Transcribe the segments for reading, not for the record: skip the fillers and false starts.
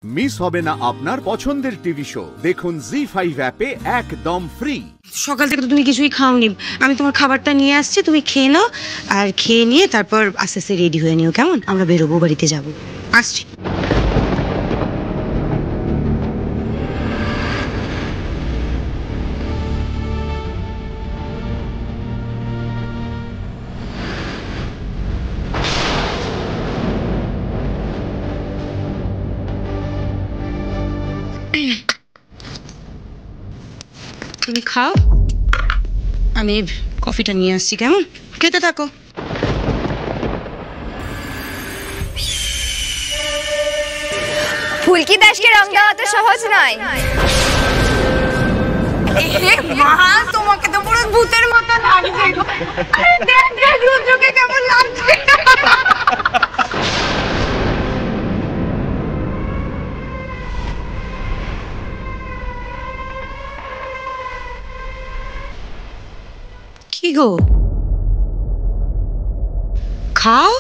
Miss হবে না আপনার পছন্দের টিভি শো। দেখুন জি5 অ্যাপে একদম ফ্রি। সকাল থেকে তো তুমি কিছুই খাওনি, আমি তোমার খাবারটা নিয়ে আসছি, তুমি খেয়ে নাও, আর খেয়ে নিয়ে তারপর আস্তে আস্তে রেডি হয়ে নিও, কেমন? আমরা বেরোবো, বাড়িতে যাবো, আসছি। তুমি খাও, আমি কফিটা নিয়ে আসছি, কেমন? খেতে থাকো। ফুলকি দাসকে রং দেওয়া তো সহজ নয়। তোমাকে তো পুরো ভূতের মতো লাগছে। দেখ দেখ রুদ্রকে কেমন লাগছে। কি গো, খাও।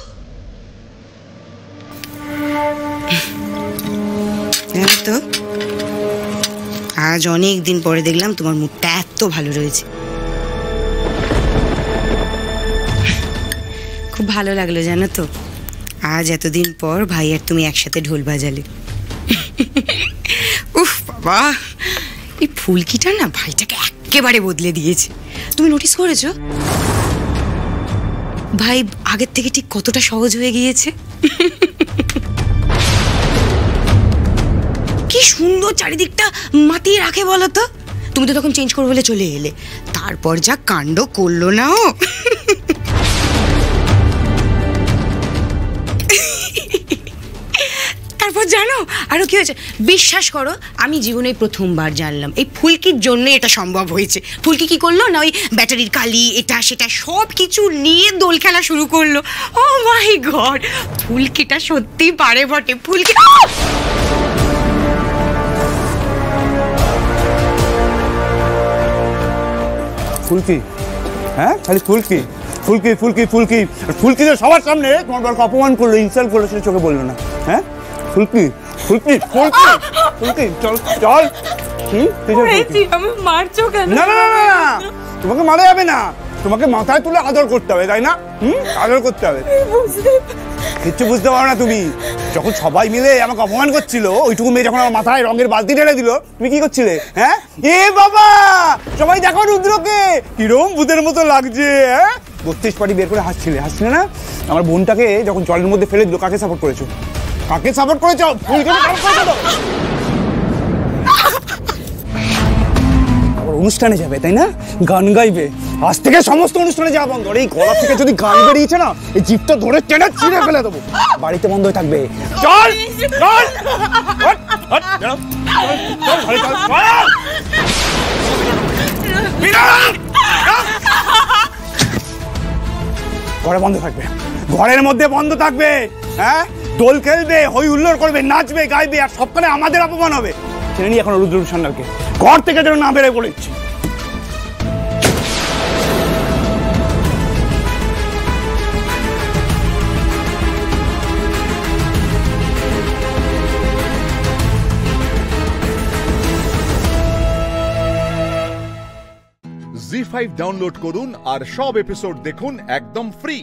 তো আজ অনেক দিন পরে দেখলাম তোমার মুখটা এত ভালো রয়েছে, খুব ভালো লাগলো জানো তো। আজ এতদিন পর ভাই আর তুমি একসাথে ঢোল বাজালে। উফ বাবা, এই ফুলকিটা না ভাইটাকে একেবারে বদলে দিয়েছে। তুমি নোটিস করেছো ভাই আগের থেকে ঠিক কতটা সহজ হয়ে গিয়েছে? কি সুন্দর চারিদিকটা মাতিয়ে রাখে বলো তো। তুমি তো তখন চেঞ্জ করবো বলে চলে এলে, তারপর যা কাণ্ড করলো না ও। তারপর জানো আরো কি হয়েছে? বিশ্বাস করো, আমি জীবনে প্রথমবার জানলাম এই ফুলকির জন্য এটা সম্ভব হয়েছে। ফুলকি কি করলো না, ওই ব্যাটারির কালি এটা সেটা সব কিছু নিয়ে দোল খেলা শুরু করলো। ও মাই গড, ফুলকিটা সত্যি পারে বটে। ফুলকি ফুলকি, হ্যাঁ খালি ফুলকি ফুলকি ফুলকি ফুলকি ফুলকি যে সবার সামনে তোমার বরকে অপমান করলো, ইনসাল্ট করলো, সেটা চোখে বললো না। হ্যাঁ ফুলকি ফুলকি ফুলকি ফুলকি চল চল। আমি মারছো কেন? না না না না, তোমাকে মারা যাবে না, তোমাকে মাথায় তুলে আদর করতে হবে, তাই না? আদর করতে হবে। কিচ্ছু বুঝতে পারো না তুমি। যখন সবাই মিলে আমাকে অপমান করছিল, ওইটুকু মেয়ে যখন আমার মাথায় রঙের বালতি ঢেলে দিল, তুমি কি করছিলে? হ্যাঁ এ বাবা, সবাই দেখো রুদ্রকে কিরম ভূতের মতো লাগছে। হ্যাঁ 32 পাটি বের করে হাসছিলে না? আমার বোনটাকে যখন জলের মধ্যে ফেলে দিল, কাকে সাপোর্ট করেছো? কাকে সাপোর্ট করেছো? অনুষ্ঠানে যাবে তাই না, গান গাইবে। আজ থেকে সমস্ত অনুষ্ঠানে যাওয়া বন্ধ। এই গলা থেকে যদি গান বেরিয়েছে না, এই জিপটা ধরে টেনে ছিঁড়ে ফেলে দেবো। বাড়িতে বন্ধ হয়ে থাকবে। চল চল ঘরে বন্ধ থাকবে, ঘরের মধ্যে বন্ধ থাকবে। হ্যাঁ দোল খেলবে, হই হুল্লোড় করবে, নাচবে গাইবে, আর সবখানে আমাদের অপমান হবে। ছেড়ে নিয়ে এখন রুদ্র সান্যালকে ঘর থেকে যেন না বেরোয় বলেছি। জি5 ডাউনলোড করুন আর সব এপিসোড দেখুন একদম ফ্রি।